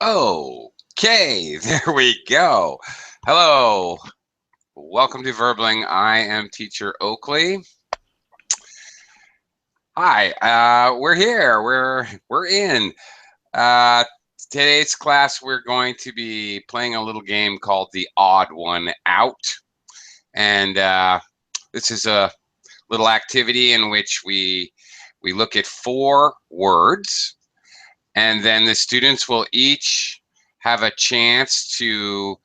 Okay, there we go. Hello, welcome to Verbling. I am Teacher Oakley. Hi, we're here. We're in. Uh, Today's class, we're going to be playing a little game called the Odd One Out, and this is a little activity in which we look at 4 words, and then the students will each have a chance to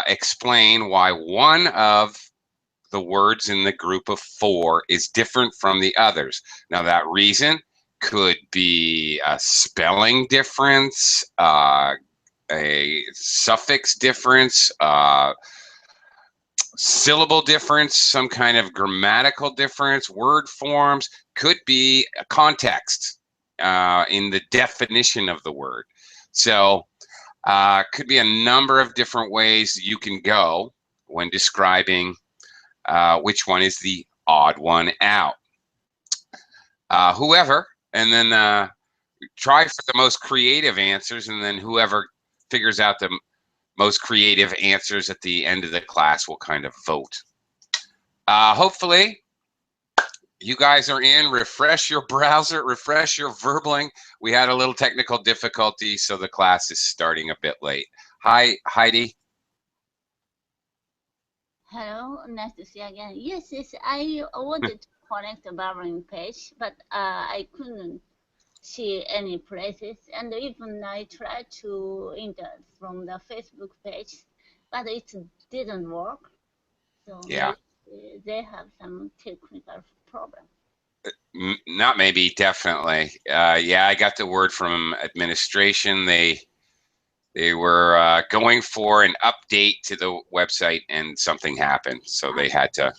explain why one of the words in the group of 4 is different from the others. Now, that reason could be a spelling difference, a suffix difference, syllable difference, some kind of grammatical difference, word forms, could be a context in the definition of the word. So could be a number of different ways you can go when describing which one is the odd one out. Whoever, and then try for the most creative answers, and then whoever figures out the most creative answers at the end of the class will kind of vote. Hopefully, you guys are in. Refresh your browser, refresh your Verbling. We had a little technical difficulty, so the class is starting a bit late. Hi, Heidi. Hello, nice to see you again. Yes, I wanted to connect the Barbering page, but I couldn't see any places. And even I tried to enter from the Facebook page, but it didn't work. So Yeah. maybe they have some technical problem. Not maybe, definitely. Yeah, I got the word from administration. They were going for an update to the website, and something happened, so they had to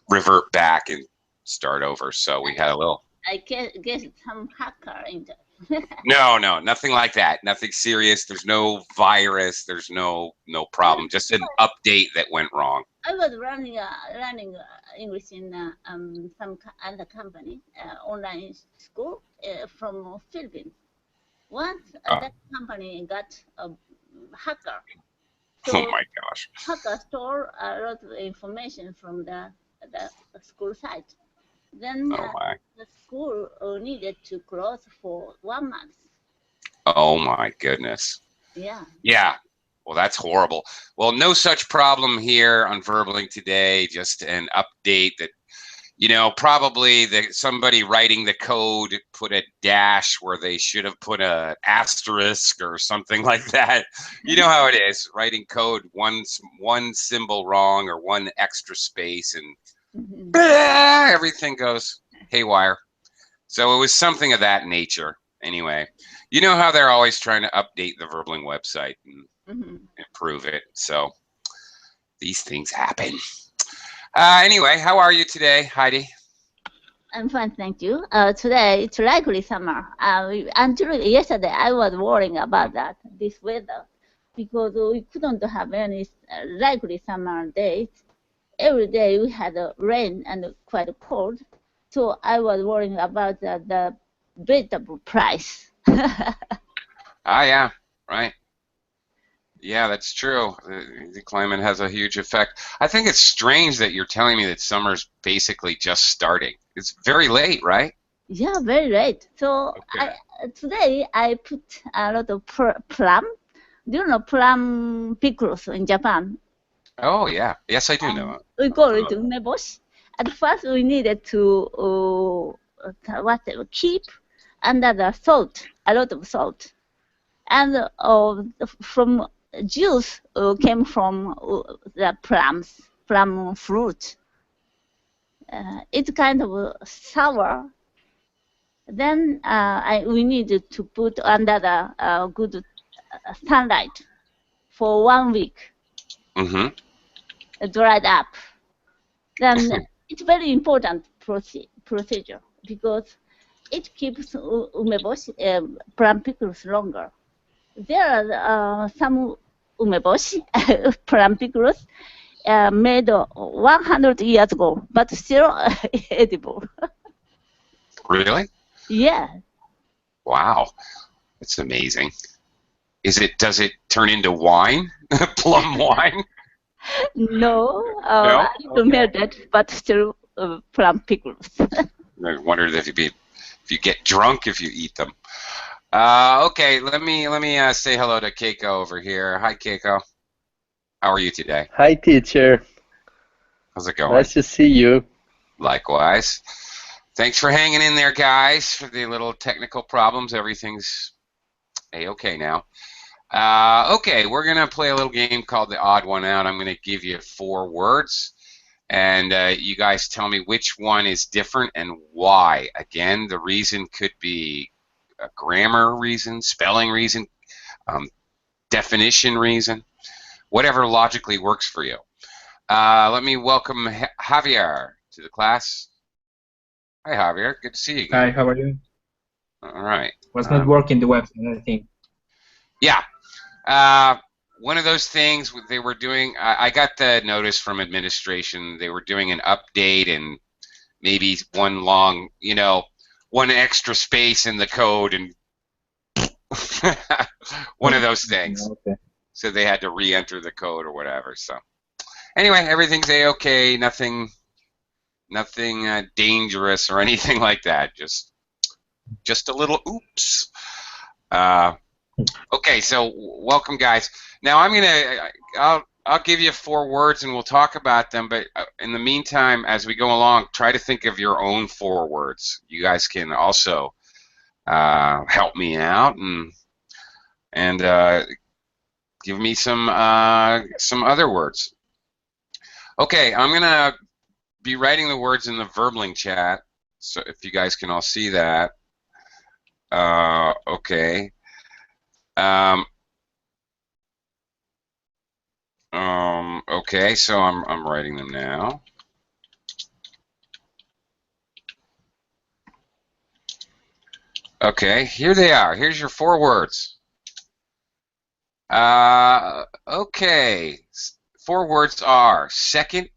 revert back and start over. So we had a little. I guess some hacker in there. No, nothing like that. Nothing serious. There's no virus. There's no problem. Just an update that went wrong. I was running English in some other company, online school from Philippines. Once that company got a hacker. So oh my gosh. hacker stole a lot of information from the school site. Then the school needed to close for 1 month. Oh my goodness. Yeah. Yeah. Well, that's horrible. Well, no such problem here on Verbling today. Just an update that, probably somebody writing the code put a dash where they should have put an asterisk or something like that. You know how it is, writing code, one symbol wrong or one extra space, and everything goes haywire. So it was something of that nature. Anyway, you know how they're always trying to update the Verbling website and improve it. So these things happen. Anyway, how are you today, Heidi? I'm fine, thank you. Today it's likely summer. Until yesterday, I was worrying about this weather, because we couldn't have any likely summer days. Every day we had rain and quite cold, so I was worrying about the vegetable price. Yeah, right. Yeah, that's true. The climate has a huge effect. I think it's strange that you're telling me that summer's basically just starting. It's very late, right? Yeah, very late. So today I put a lot of plum. Do you know plum pickles in Japan? Oh, yeah. Yes, I do know. We call it umeboshi. At first, we needed to keep under the salt, a lot of salt. And from juice came from the plum fruit. It's kind of sour. Then we needed to put under the good sunlight for 1 week. Dried up. Then it's very important procedure, because it keeps umeboshi plum pickles longer. There are some umeboshi plum pickles made 100 years ago, but still edible. Really? Yeah. Wow, that's amazing. Does it turn into wine? Plum wine? No, No? I don't melt that, but still plum pickles. I wondered if you get drunk if you eat them. Okay, let me say hello to Keiko over here. Hi, Keiko. How are you today? Hi, teacher. How's it going? Nice to see you. Likewise. Thanks for hanging in there, guys, for the little technical problems. Everything's A-okay now. Okay, we're going to play a little game called The Odd One Out. I'm going to give you 4 words, and you guys tell me which one is different and why. Again, the reason could be a grammar reason, spelling reason, definition reason, whatever logically works for you. Let me welcome Javier to the class. Hi, Javier. Good to see you again. Hi, how are you? All right. Was not working the website, I think. Yeah. One of those things they were doing, I got the notice from administration, they were doing an update and maybe one extra space in the code and one of those things. Okay. So they had to re-enter the code or whatever. So anyway, everything's A-okay, nothing dangerous or anything like that. Just a little oops. Okay, so welcome, guys. Now I'll give you 4 words and we'll talk about them. But in the meantime, as we go along, try to think of your own 4 words. You guys can also help me out and give me some other words. Okay, I'm gonna be writing the words in the Verbling chat, so if you guys can all see that. Okay. Okay, so I'm writing them now. Okay, here they are. Here's your 4 words. Okay, 4 words are second,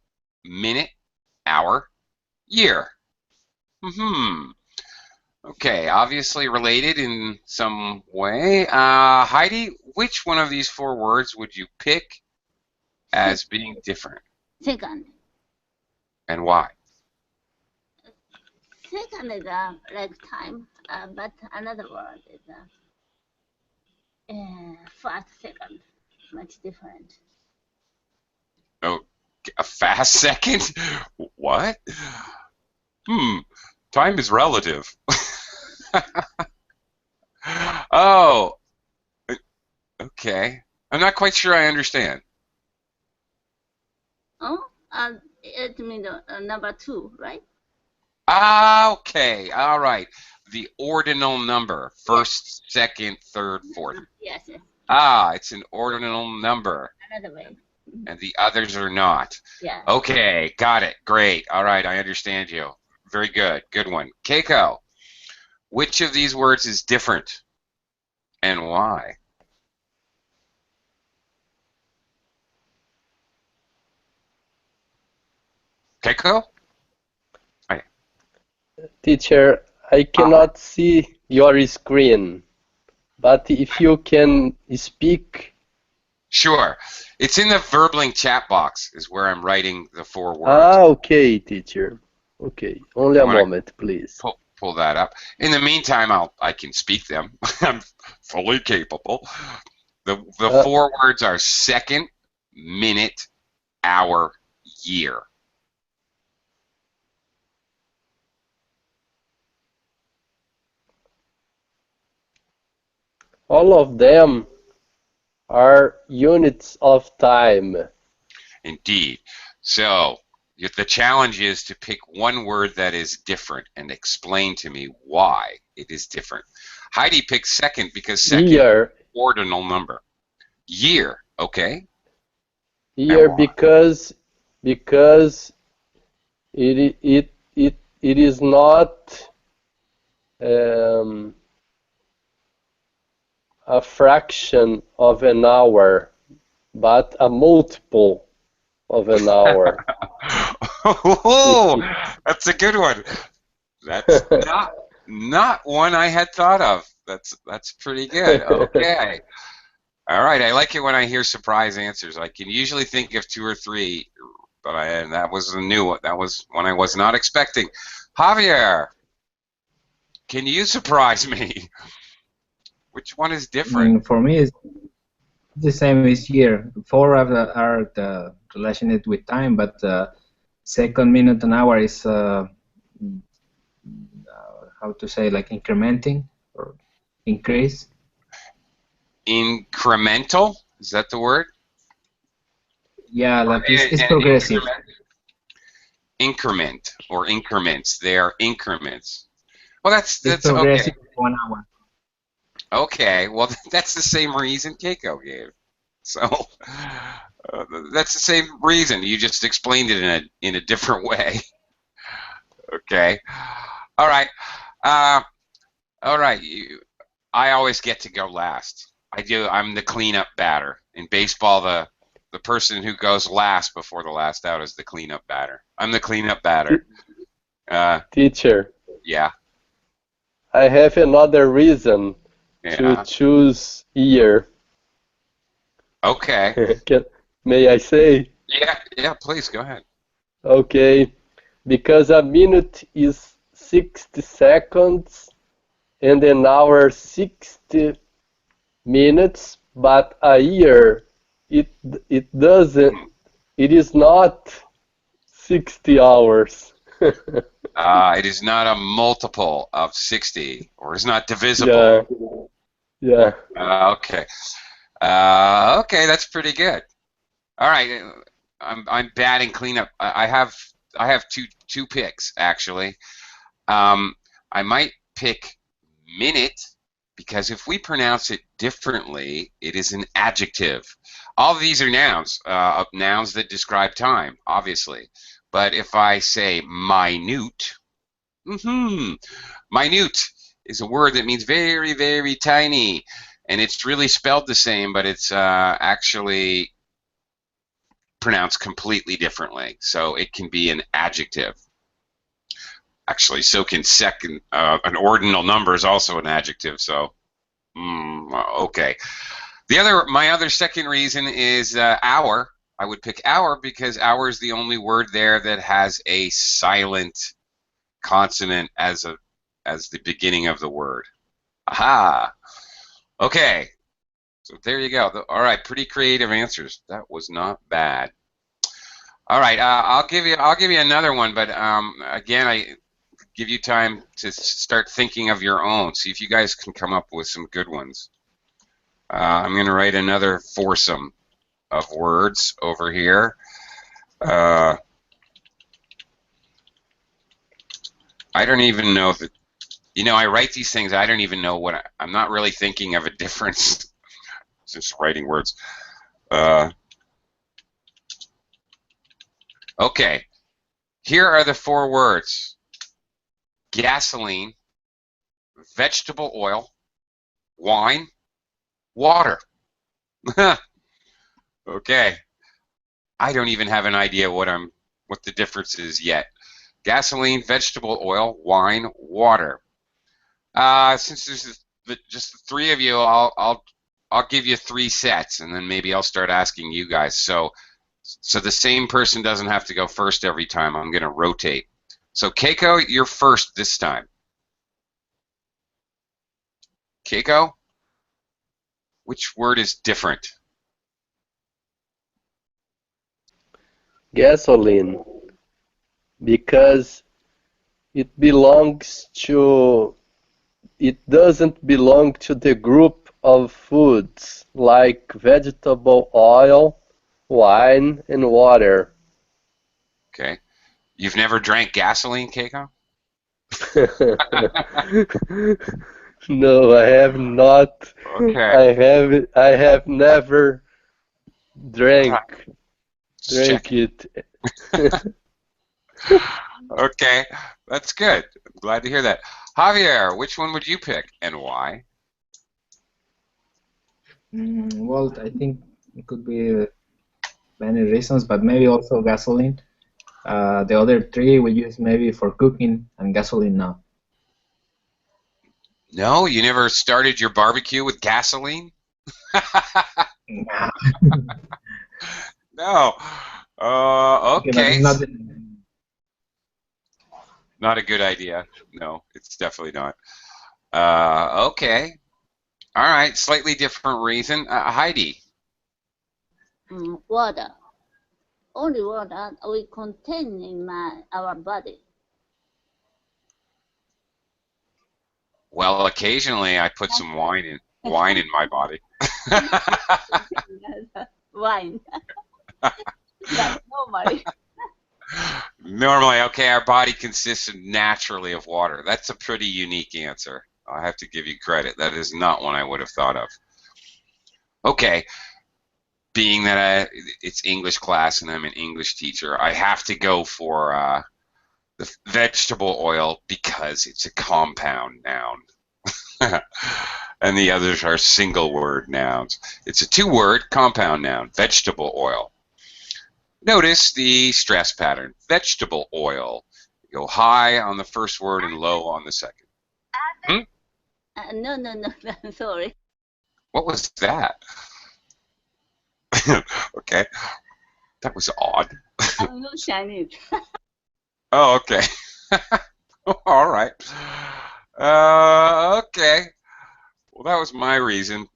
minute, hour, year. Okay, obviously related in some way. Heidi, which one of these 4 words would you pick as being different? Second. And why? Second is like time, but another word is fast second, much different. Oh, a fast second? What? Time is relative. Oh, okay. I'm not quite sure I understand. Oh, it means number 2, right? Okay, all right. The ordinal number, first, second, third, fourth. Yes, yes. It's an ordinal number. Another way. And the others are not. Yeah. Okay, got it. Great. All right, I understand you. Very good. Good one. Keiko, which of these words is different and why? Keiko? Hi. Teacher, I cannot see your screen, but if you can speak. Sure. It's in the Verbling chat box is where I'm writing the 4 words. Okay, teacher. Okay, only a moment, please. Pull that up. In the meantime, I can speak them. I'm fully capable. The 4 words are second, minute, hour, year. All of them are units of time. Indeed. So the challenge is to pick one word that is different and explain to me why it is different. Heidi picked second because second Year. is an ordinal number. Year, okay. Year because it is not a fraction of an hour, but a multiple of an hour. Oh, that's a good one. That's not one I had thought of. That's pretty good. Okay. All right, I like it when I hear surprise answers. I can usually think of 2 or 3, but that was a new one. That was one I was not expecting. Javier, can you surprise me? Which one is different? For me, it's the same as here. 4 are related with time, but second, minute, and hour is how to say, like incrementing or increase. Incremental? Is that the word? Yeah, like it's progressive. Increment or increments. They are increments. Well, that's progressive. Okay. 1 hour. Okay, well, that's the same reason Keiko gave. So that's the same reason. You just explained it in a different way. Okay. All right. All right. I always get to go last. I do. I'm the cleanup batter. In baseball, the person who goes last before the last out is the cleanup batter. I'm the cleanup batter. Teacher. Yeah. I have another reason to choose year. Okay. May I say? Yeah, please, go ahead. Okay, because a minute is 60 seconds and an hour 60 minutes, but a year it is not 60 hours. It is not a multiple of 60, or is not divisible. Yeah. Okay. Okay, that's pretty good. All right, I'm batting cleanup. I have two picks actually. I might pick minute because if we pronounce it differently, it is an adjective. All of these are nouns, nouns that describe time, obviously. But if I say minute, minute is a word that means very, very tiny, and it's really spelled the same, but it's actually pronounced completely differently. So it can be an adjective. Actually, so can second. An ordinal number is also an adjective. So, okay. My other second reason is hour. I would pick hour because hour is the only word there that has a silent consonant as the beginning of the word. Aha. Okay. So there you go. All right, pretty creative answers. That was not bad. All right, I'll give you another one, but again, I give you time to start thinking of your own. See if you guys can come up with some good ones. I'm going to write another foursome of words over here. I don't even know that. I write these things. I don't even know what I'm not really thinking of a difference. Just writing words. Okay, here are the 4 words: gasoline, vegetable oil, wine, water. Okay, I don't even have an idea what the difference is yet. Gasoline, vegetable oil, wine, water. Since there's just the 3 of you, I'll give you 3 sets, and then maybe I'll start asking you guys. So the same person doesn't have to go first every time. I'm going to rotate. So Keiko, you're first this time. Keiko, which word is different? Gasoline, because it doesn't belong to the group of foods like vegetable oil, wine, and water. Okay. You've never drank gasoline, Keiko? No, I have not. Okay. I have never drank it. Okay, that's good. I'm glad to hear that. Javier, which one would you pick and why? Well, I think it could be many reasons, but maybe also gasoline. The other 3 we use maybe for cooking, and gasoline now. No, you never started your barbecue with gasoline? Nah. No. Okay, but Okay. it's not. Not a good idea. No, it's definitely not. Okay. All right. Slightly different reason. Heidi. Water. Only water we contain in our body. Well, occasionally I put some wine in my body. Wine. That's normally. Normally, okay, our body consists naturally of water. That's a pretty unique answer. I have to give you credit. That is not one I would have thought of. Okay, being that it's English class and I'm an English teacher, I have to go for the vegetable oil because it's a compound noun. And the others are single word nouns. It's a two-word compound noun, vegetable oil. Notice the stress pattern, vegetable oil. You go high on the first word and low on the second. No, sorry. What was that? Okay, that was odd. I'm not Chinese. Oh, okay. All right. Okay. Well, that was my reason.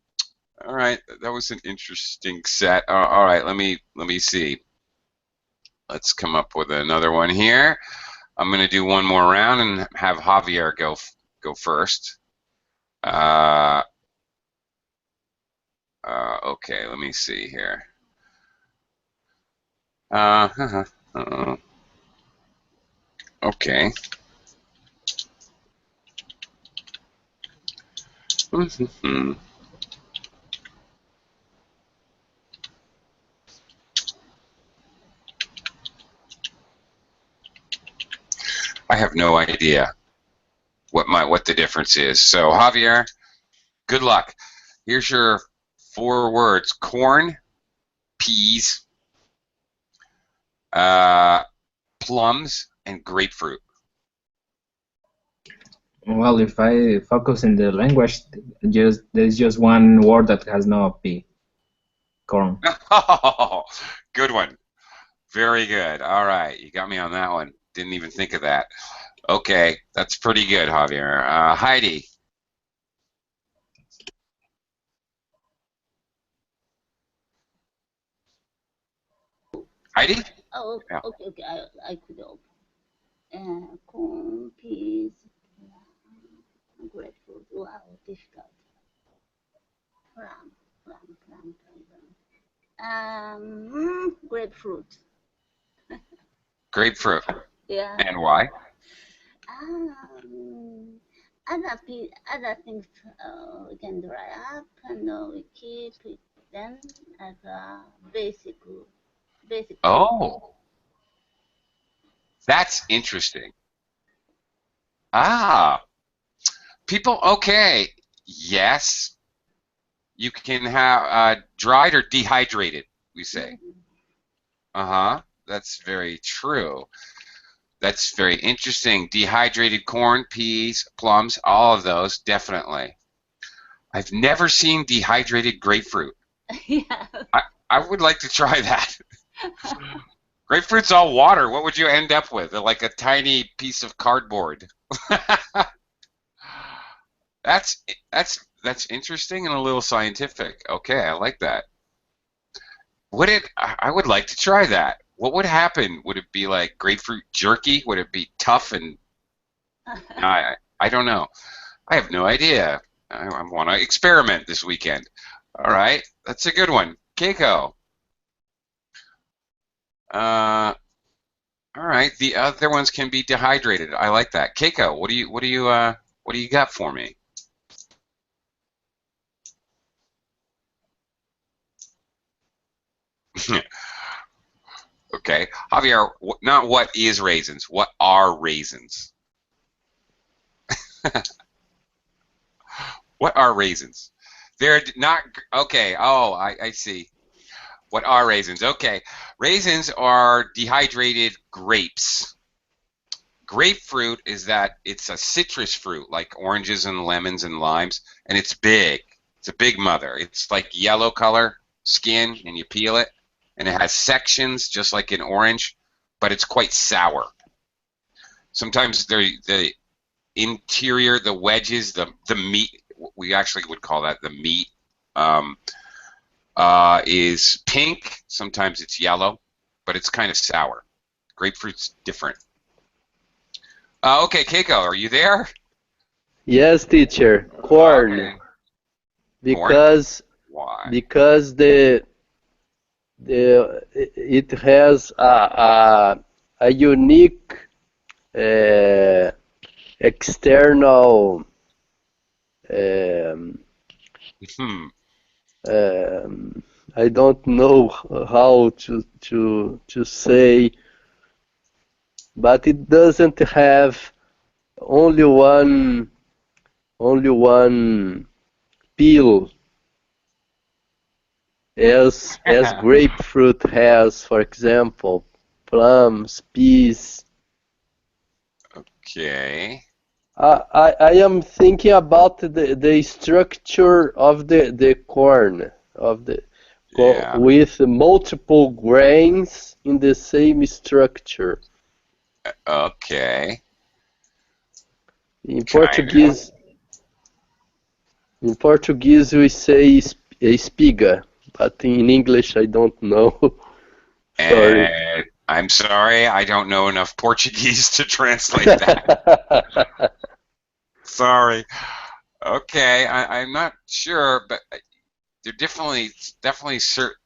All right, that was an interesting set. All right, let me see. Let's come up with another one here. I'm going to do one more round and have Javier go first. Okay, let me see here. Okay. I have no idea what the difference is. So Javier, good luck. Here's your 4 words: corn, peas, plums, and grapefruit. Well, if I focus in the language, there's just one word that has no P. Corn. Oh, good one. Very good. All right, you got me on that one. Didn't even think of that. Okay, that's pretty good, Javier. Heidi. Heidi? Oh, Yeah. okay. I could open. Corn, peas, grapefruit. Wow, difficult. Plum. Grapefruit. Grapefruit. Yeah. And why? Other things we can dry up and we keep it then as a basic. Oh, that's interesting. Ah, people, okay. Yes, you can have dried or dehydrated, we say. Uh-huh. That's very true. That's very interesting. Dehydrated corn, peas, plums, all of those, definitely. I've never seen dehydrated grapefruit. Yeah. I would like to try that. Grapefruit's all water. What would you end up with? Like a tiny piece of cardboard. That's interesting and a little scientific. Okay, I like that. I would like to try that. What would happen? Would it be like grapefruit jerky? Would it be tough and I don't know. I have no idea. I want to experiment this weekend. All right, that's a good one. Keiko. All right, the other ones can be dehydrated. I like that. Keiko, what do you got for me? Okay, Javier, not what is raisins, what are raisins? What are raisins? They're not, okay, oh, I see. What are raisins? Okay, raisins are dehydrated grapes. Grapefruit is that it's a citrus fruit like oranges and lemons and limes, and it's big. It's a big mother. It's like yellow color skin, and you peel it, and it has sections just like an orange, but it's quite sour. Sometimes the interior, the wedges, the meat, we actually would call that the meat, is pink. Sometimes it's yellow, but it's kind of sour. Grapefruit's different. Okay, Keiko, are you there? Yes, teacher. Corn. Okay. Because Why? because it has a unique external I don't know how to say, but it doesn't have only one peel as grapefruit has, for example, plums, peas. Okay. I am thinking about the structure of the corn Yeah. with multiple grains in the same structure. Okay. In Portuguese we say espiga, but in English I don't know. Sorry. And I'm sorry, I don't know enough Portuguese to translate that. Sorry. Okay, I'm not sure, but they're definitely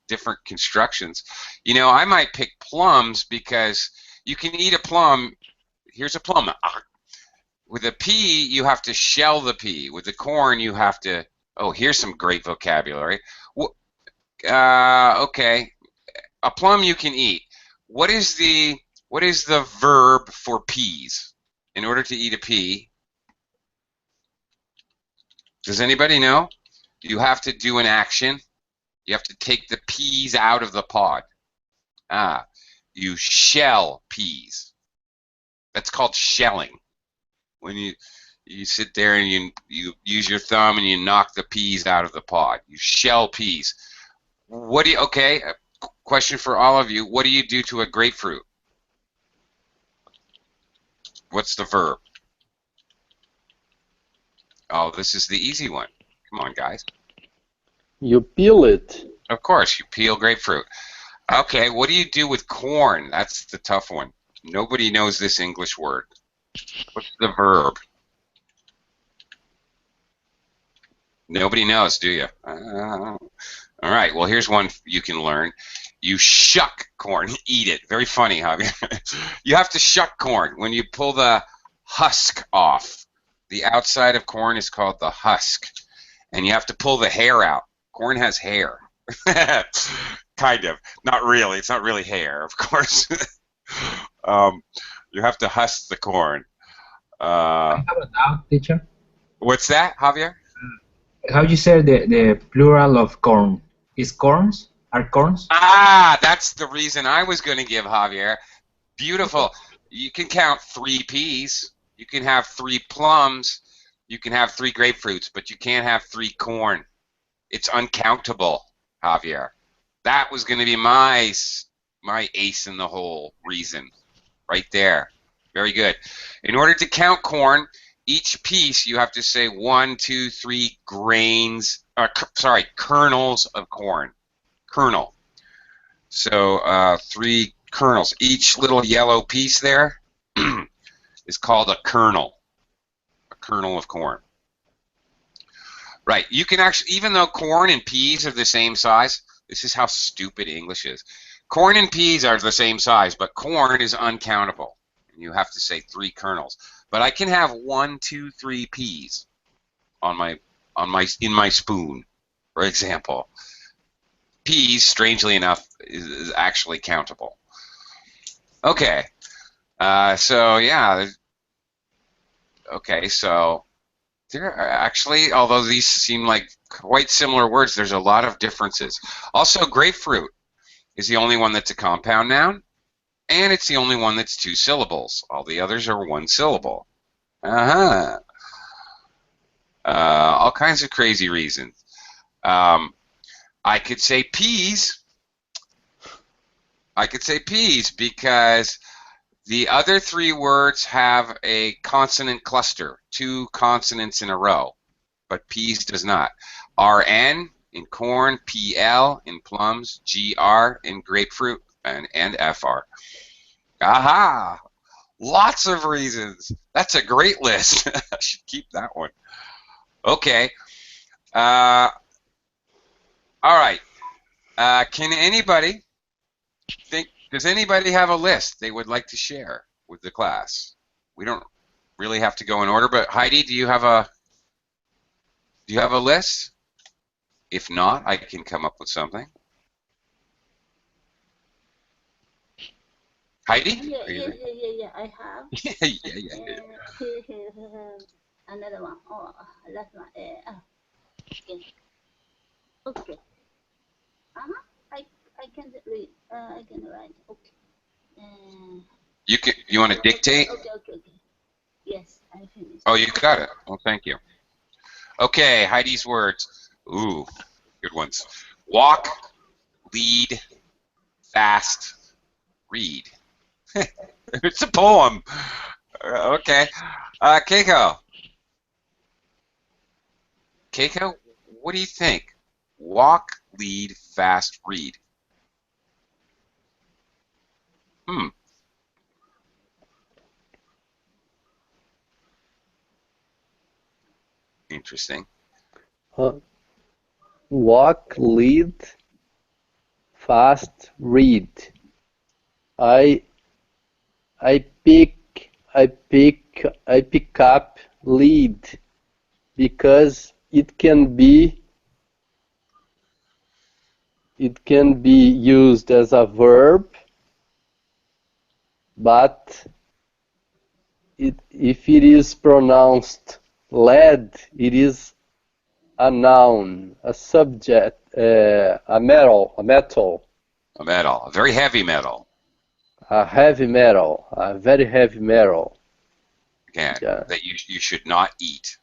different constructions. You know, I might pick plums because you can eat a plum. Here's a plum. With a pea, you have to shell the pea. With the corn, you have to. Oh, here's some great vocabulary. Okay, a plum you can eat. What is the verb for peas? In order to eat a pea, does anybody know? You have to do an action. You have to take the peas out of the pod. You shell peas. That's called shelling. When you sit there and you use your thumb and you knock the peas out of the pod. You shell peas. Okay, question for all of you. What do you do to a grapefruit? What's the verb? Oh, this is the easy one. Come on, guys. You peel it. Of course, you peel grapefruit. Okay, what do you do with corn? That's the tough one. Nobody knows this English word. What's the verb? Nobody knows, do you? All right, well, here's one you can learn. You shuck corn. Eat it. Very funny, Javier. You have to shuck corn. When you pull the husk off, the outside of corn is called the husk. And you have to pull the hair out. Corn has hair. Kind of. Not really. It's not really hair, of course. You have to husk the corn. I have a doubt, teacher. What's that, Javier? How you say the plural of corn? Is corns? Are corns? That's the reason I was going to give, Javier. Beautiful. You can count 3 peas. You can have 3 plums. You can have 3 grapefruits, but you can't have 3 corn. It's uncountable, Javier. That was going to be my ace in the hole reason, right there. Very good. In order to count corn, each piece you have to say 1, 2, 3 grains. Kernels of corn. Kernel. So 3 kernels. Each little yellow piece there is called a kernel. A kernel of corn. Right. You can actually, even though corn and peas are the same size, this is how stupid English is. Corn and peas are the same size, but corn is uncountable. You have to say 3 kernels. But I can have 1, 2, 3 peas in my spoon, for example. Peas, strangely enough, is actually countable. Okay. So yeah. Okay. So there are actually, although these seem like quite similar words, there's a lot of differences. Also, grapefruit is the only one that's a compound noun. And it's the only one that's 2 syllables. All the others are 1 syllable. All kinds of crazy reasons. I could say peas. I could say peas because the other three words have a consonant cluster, 2 consonants in a row, but peas does not. RN in corn, PL in plums, GR in grapefruit, and FR. Aha! Lots of reasons. That's a great list. I should keep that one. Okay. All right. Can anybody think? Does anybody have a list they would like to share with the class? We don't really have to go in order, but Heidi, do you have a list? If not, I can come up with something. Heidi? Yeah, I have. Yeah. Another one. Oh, last one. Okay. Okay. I can read. I can write. Okay. You want to dictate? Okay. Yes, I finished. Oh, you got it. Well, thank you. Okay, Heidi's words. Ooh, good ones. Walk, lead, fast, read. It's a poem. Okay. Keiko. Keiko, what do you think? Walk, lead, fast, read. Interesting. Walk, lead, fast, read. I pick up lead because it can be used as a verb, but if it is pronounced led, it is a noun, a subject, a metal, A very heavy metal. a heavy metal, a very heavy metal. Yeah. That you should not eat.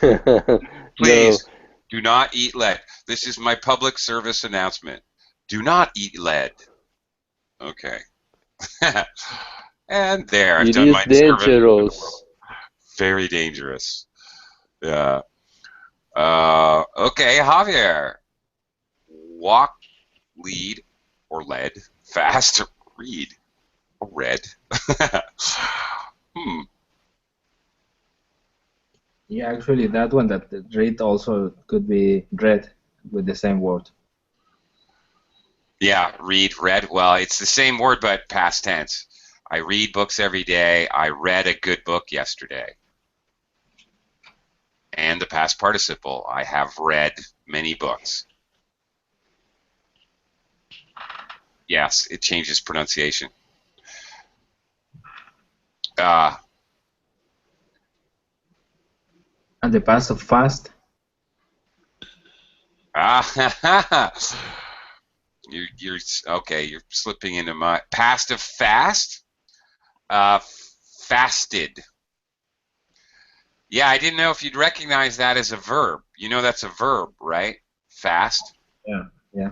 No. Please do not eat lead. This is my public service announcement. Do not eat lead. Okay. And there, I've It done is my service. dangerous. Very dangerous. Yeah. Okay, Javier. Walk, lead, or lead, fast, read, or read. Yeah, actually, that one, that read also could be read with the same word. Yeah, read, read. Well, it's the same word, but past tense. I read books every day. I read a good book yesterday. And the past participle. I have read many books. Yes, it changes pronunciation. And the past of fast? You're okay. You're slipping into my past of fast. Fasted. Yeah, I didn't know if you'd recognize that as a verb. You know that's a verb, right? Fast. Yeah.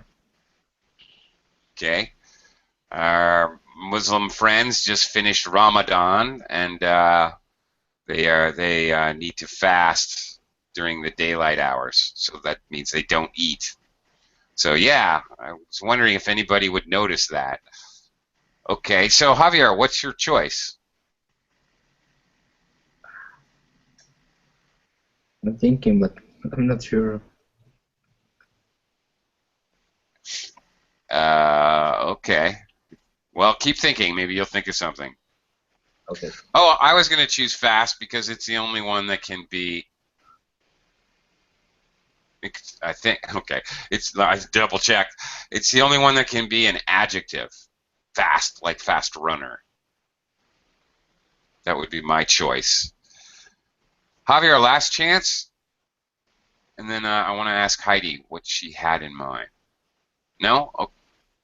Okay. Our Muslim friends just finished Ramadan, and they need to fast during the daylight hours. So that means they don't eat. So yeah, I was wondering if anybody would notice that. Okay, so Javier, what's your choice? I'm thinking, but I'm not sure. Okay. Well, keep thinking. Maybe you'll think of something. Okay. Oh, I was going to choose fast because it's the only one that can be. I think. Okay. I double checked. It's the only one that can be an adjective. Fast, like fast runner. That would be my choice. Javier, last chance. And then I want to ask Heidi what she had in mind. No? Oh,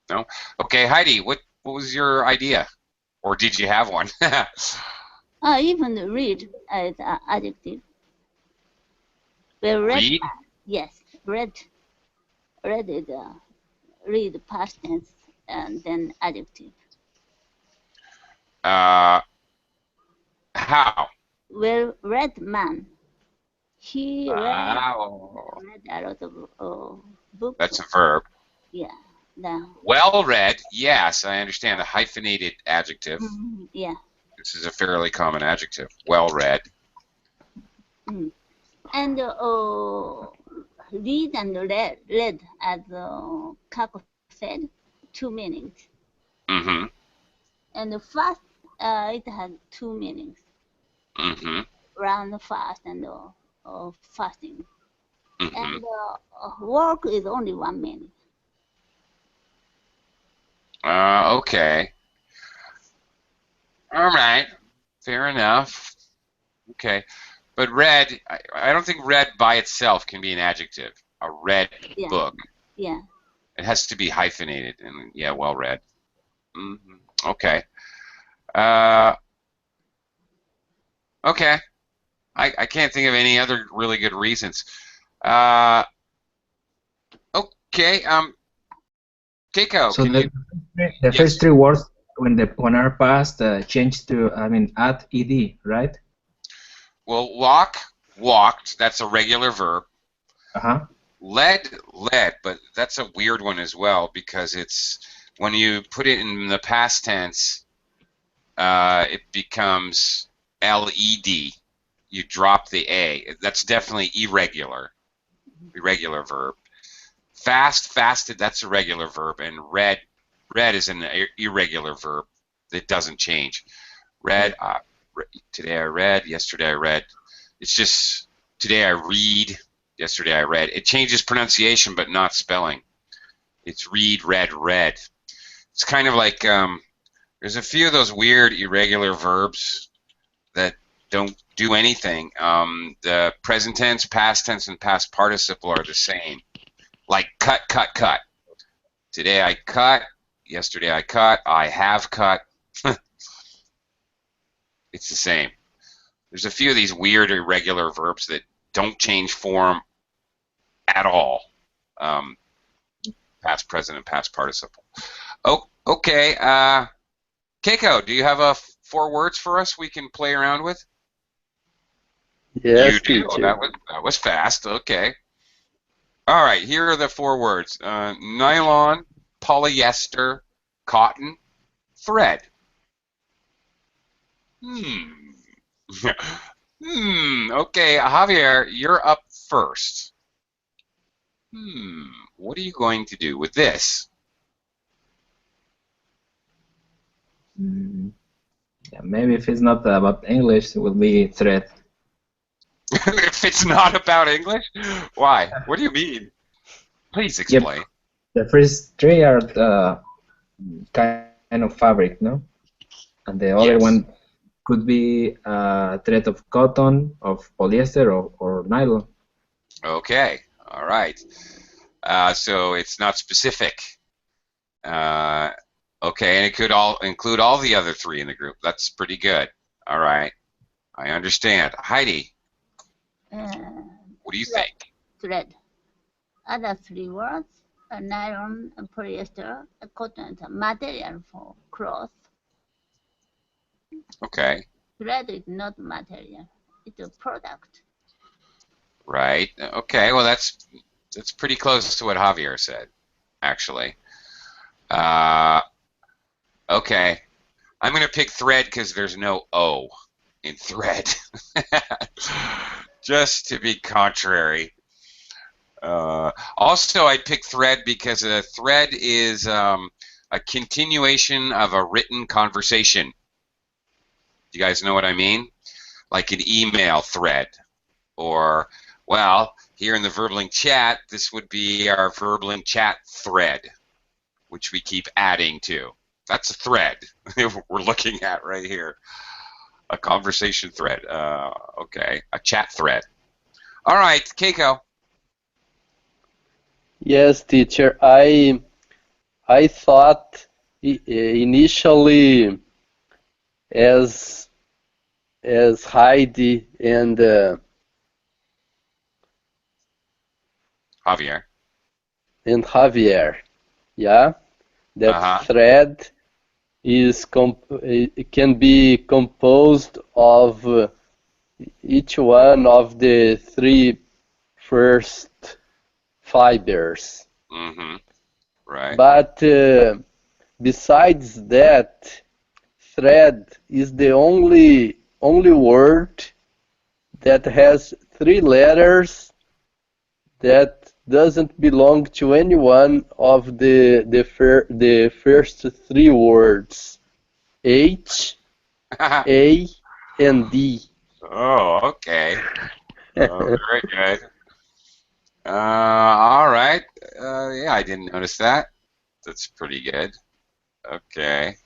no? Okay, Heidi, what was your idea? Or did you have one? Even read as an adjective. Well, read. Read? Yes. read. Read is read past tense and then adjective. How? Well, read man. He read Oh, a lot of books. that's a verb. Yeah. The, Well read, yes, I understand. A hyphenated adjective. yeah. This is a fairly common adjective. Well read. And read and read, as Kako said, 2 meanings. Mm-hmm. And fast, it has 2 meanings. Mm-hmm. Run fast and fasting. Mm-hmm. And work is only 1 meaning. Okay. All right. Fair enough. Okay. But read, I don't think read by itself can be an adjective. A read book. Yeah. It has to be hyphenated. And yeah, well read. Mm-hmm. Okay. Okay. I can't think of any other really good reasons. Okay. Keiko, So can the first 3 words when are past change to add ed, right? Well, walk, walked. That's a regular verb. Led, led, but that's a weird one as well because it's when you put it in the past tense, it becomes led. You drop the a. That's definitely irregular verb. Fast, fasted. That's a regular verb, and read is an irregular verb that doesn't change. Read. Today I read. Yesterday I read. It's just today I read. Yesterday I read. It changes pronunciation, but not spelling. It's read, read, read. It's kind of like there's a few of those weird irregular verbs that don't do anything. The present tense, past tense, and past participle are the same. Like cut, cut, cut. Today I cut. Yesterday I cut. I have cut. It's the same. There's a few of these weird irregular verbs that don't change form at all. Past, present, and past participle. Oh, okay. Keiko, do you have 4 words for us we can play around with? Yes, you do. teacher. That was fast. Okay. All right. Here are the 4 words: nylon, polyester, cotton, thread. Okay, Javier, you're up first. What are you going to do with this? Yeah, maybe if it's not about English, it will be thread. If it's not about English? Why? What do you mean? Please explain. Yep. The first 3 are kind of fabric, no? And the other one could be a thread of cotton, of polyester, or nylon. Okay. All right. So it's not specific. Okay, and it could include all the other 3 in the group. That's pretty good. All right. I understand. Heidi, what do you think? Thread. Other 3 words: nylon, polyester, cotton, material for cloth. Okay. Thread is not material; it's a product. Right. Okay. Well, that's pretty close to what Javier said, actually. Okay. I'm going to pick thread because there's no O in thread. Just to be contrary. Also, I'd pick thread because a thread is a continuation of a written conversation. Do you guys know what I mean? Like an email thread. Or, well, here in the Verbling chat, this would be our Verbling chat thread, which we keep adding to. That's a thread we're looking at right here. A conversation thread. Okay, a chat thread. All right, Keiko. Yes, teacher. I thought initially as Heidi and Javier. And Javier. Yeah, that thread is it can be composed of each one of the three first fibers. Mm-hmm. Right. But besides that, thread is the only word that has three letters that doesn't belong to any one of the first three words: H, A, and D. Oh, okay. Very good. All right. Yeah, I didn't notice that. That's pretty good. Okay.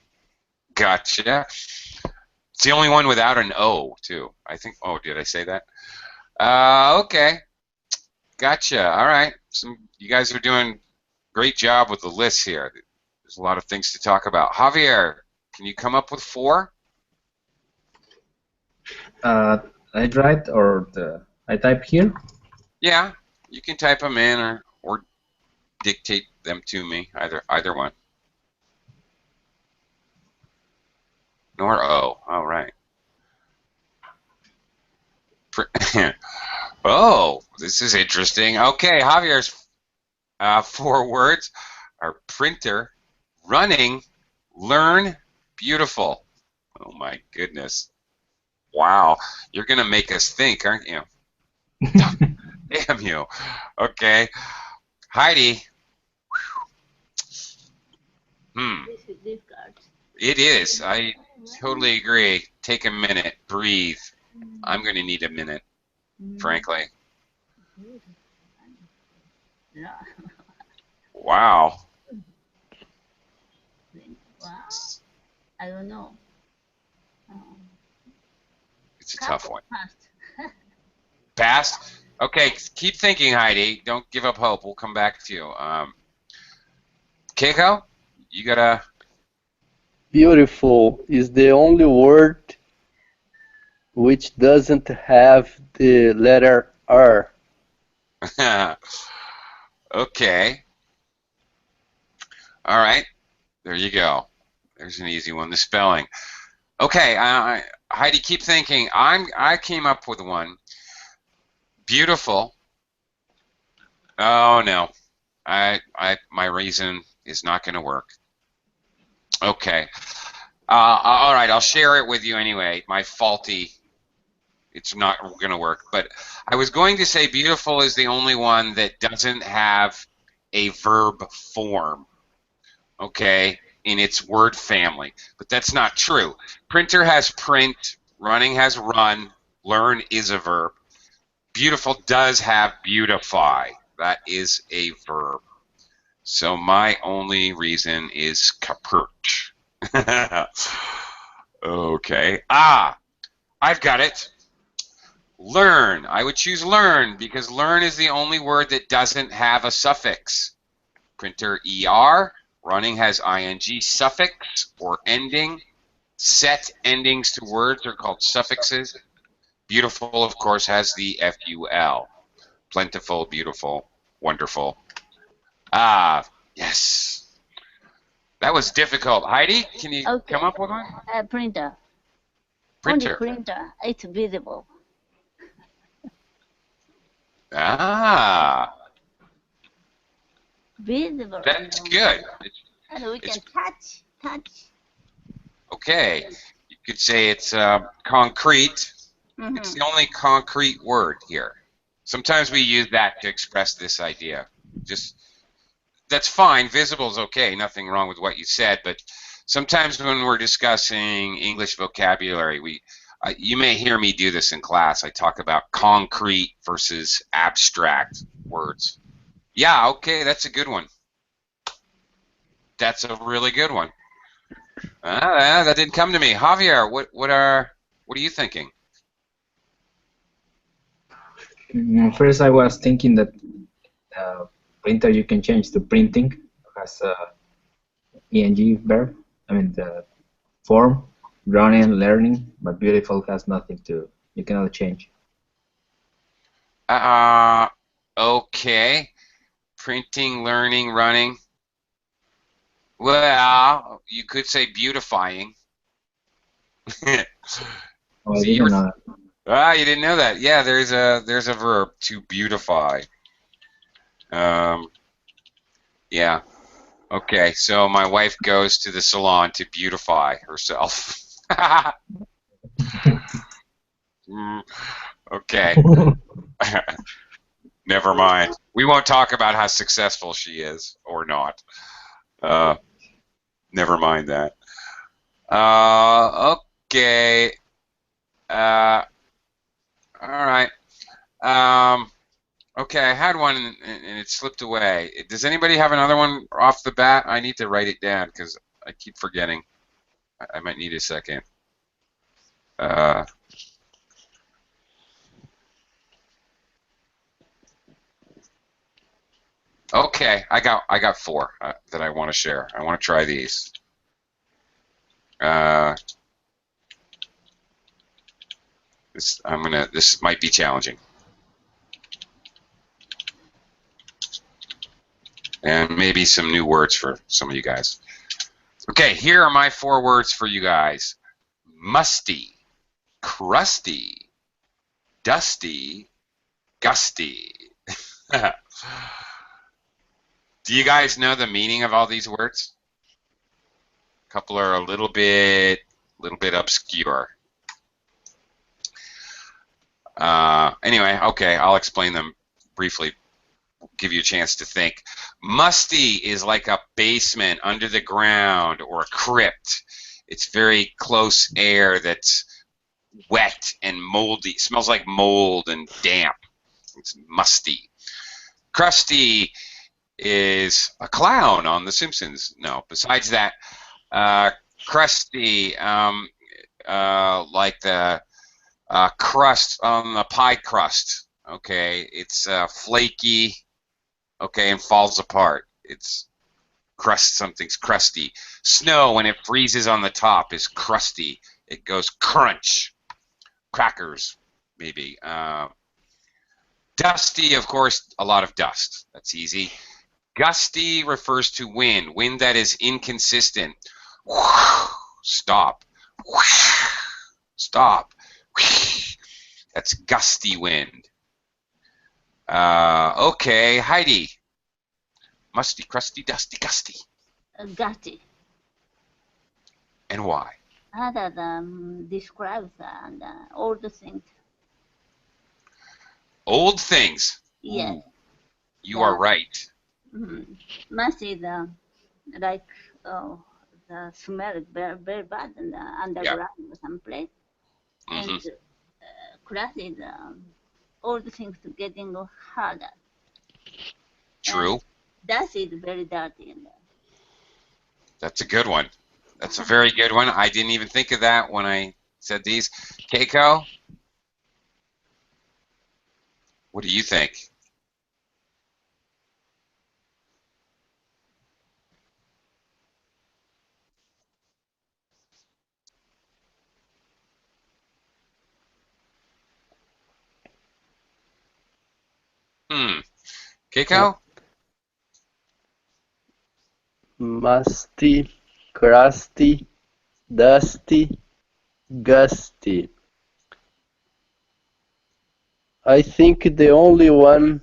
Gotcha. It's the only one without an O, too. I think. Oh, did I say that? Okay. Gotcha. All right. You guys are doing a great job with the list here. There's a lot of things to talk about. Javier, can you come up with 4? I write or I type here? Yeah, you can type them in or dictate them to me. Either one. Nor O. All right. Oh, this is interesting. Okay, Javier's 4 words are printer, running, learn, beautiful. Oh my goodness. Wow. You're going to make us think, aren't you? Damn you. Okay. Heidi. This is difficult. It is. I totally agree. Take a minute. Breathe. I'm going to need a minute, frankly. Yeah. Wow. Wow. I don't know. It's a tough one. Past. Pass? Okay, keep thinking, Heidi. Don't give up hope. We'll come back to you. Keiko, you got to... Beautiful is the only word which doesn't have the letter R. Okay. All right. There you go. There's an easy one. The spelling. Okay, Heidi, keep thinking. I came up with one. Beautiful. Oh no, my reason is not going to work. Okay. All right, I'll share it with you anyway. My faulty. It's not going to work. But I was going to say beautiful is the only one that doesn't have a verb form. Okay, in its word family. But that's not true. Printer has print, running has run, learn is a verb. Beautiful does have beautify. That is a verb. So my only reason is kaput. Okay. I've got it. Learn. I would choose learn because learn is the only word that doesn't have a suffix. Printer ER. Running has ing suffix or ending. Set endings to words are called suffixes. Beautiful, of course, has the FUL. Plentiful, beautiful, wonderful. Yes. That was difficult. Heidi, can you come up with one? Printer. Printer. Only printer. It's visible. Visible. That's good. And we can touch. Okay. You could say it's concrete. Mm-hmm. It's the only concrete word here. Sometimes we use that to express this idea. That's fine. Visible is okay. Nothing wrong with what you said. But sometimes when we're discussing English vocabulary, you may hear me do this in class. I talk about concrete versus abstract words. Yeah, okay, that's a good one. That's a really good one. That didn't come to me. Javier, what are you thinking? First, I was thinking that printer you can change to printing as ing verb. I mean the form, running, learning, but beautiful has nothing to. You cannot change. Okay. Printing, learning, running. Well, you could say beautifying. Oh, I See, didn't know. you didn't know that. Yeah, there's a verb to beautify. Yeah. Okay, so my wife goes to the salon to beautify herself. Okay. Never mind. We won't talk about how successful she is or not. Never mind that. Okay. All right. Okay, I had one and it slipped away. Does anybody have another one off the bat? I need to write it down because I keep forgetting. I might need a second. Okay, I got four that I want to share. I want to try these. This might be challenging. And maybe some new words for some of you guys. Okay, here are my 4 words for you guys. Musty, crusty, dusty, gusty. Do you guys know the meaning of all these words? A couple are a little bit obscure. Anyway, okay, I'll explain them briefly. Give you a chance to think. Musty is like a basement under the ground or a crypt. It's very close air that's wet and moldy. It smells like mold and damp. It's musty. Crusty is a clown on The Simpsons. No, besides that, crusty, like the crust on the pie crust. Okay, it's flaky. Okay, and falls apart. It's crust. Something's crusty. Snow, when it freezes on the top, is crusty. It goes crunch. Crackers, maybe. Dusty, of course, a lot of dust. That's easy. Gusty refers to wind. Wind that is inconsistent. Stop. Stop. That's gusty wind. Okay, Heidi. Musty, crusty, dusty, gusty. Gusty. And why? That describes old things. Old things. Yes. You are right. Musty is like the smell is very bad in the underground or someplace. And crusty is all the things getting harder. True. And dust is very dirty in there. That's a good one. That's a very good one. I didn't even think of that when I said these. Keiko, what do you think? Keiko? Musty, crusty, dusty, gusty. I think the only one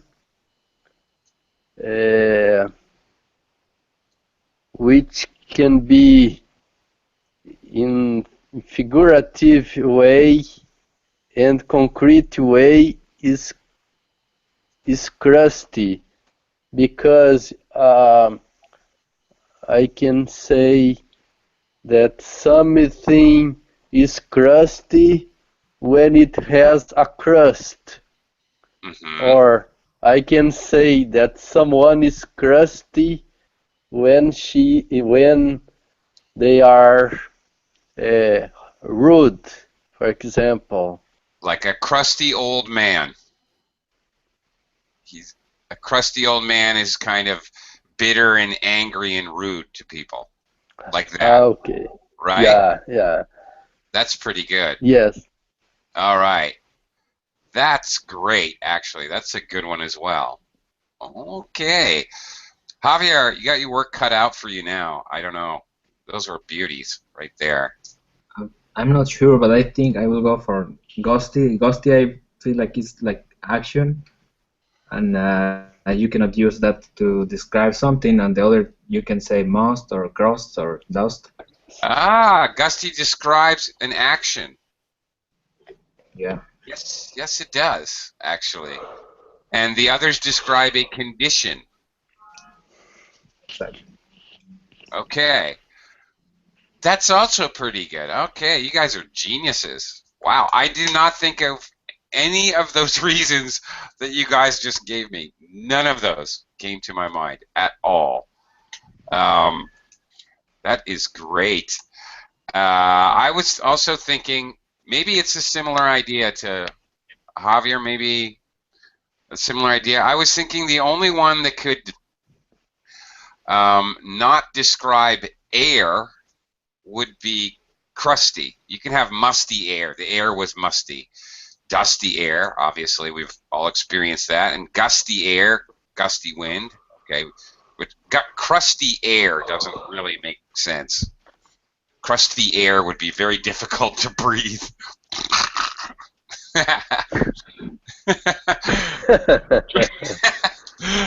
which can be in figurative way and concrete way is crusty, because I can say that something is crusty when it has a crust. Or I can say that someone is crusty when they are rude, for example. Like a crusty old man. A crusty old man is kind of bitter and angry and rude to people. Like that. Okay. Right? Yeah. That's pretty good. Yes. All right. That's great, actually. That's a good one as well. Okay. Javier, you got your work cut out for you now. I don't know. Those are beauties right there. I'm not sure, but I think I will go for Ghosty. Ghosty, I feel like it's like action, and you cannot use that to describe something, and the other you can say must or cross or dust. Ah, Gusty describes an action. Yeah. Yes, it does, actually. And the others describe a condition. Exactly. Okay. That's also pretty good. Okay, you guys are geniuses. Wow, I do not think of any of those reasons that you guys just gave me. None of those came to my mind at all. That is great. I was also thinking maybe it's a similar idea to Javier, maybe a similar idea. I was thinking the only one that could not describe air would be crusty. You can have musty air. The air was musty. Dusty air, obviously, we've all experienced that. And gusty air, gusty wind. Okay, but crusty air doesn't really make sense. Crusty air would be very difficult to breathe.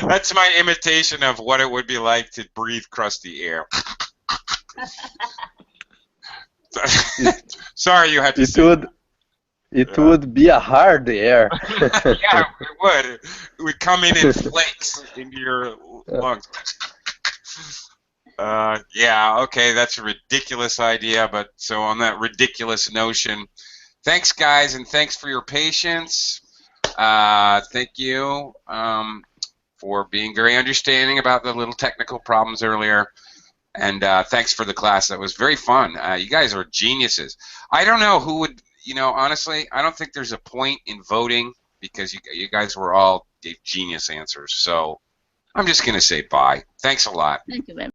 That's my imitation of what it would be like to breathe crusty air. Sorry you had to say that. It would be a hard air. Yeah, it would. It would come in flakes into your lungs. Yeah, okay, that's a ridiculous idea, but so on that ridiculous notion, thanks guys, and thanks for your patience. Thank you for being very understanding about the little technical problems earlier, and thanks for the class. That was very fun. You guys are geniuses. I don't know who would, honestly, I don't think there's a point in voting because you guys were all gave genius answers. So I'm just going to say bye. Thanks a lot. Thank you very much.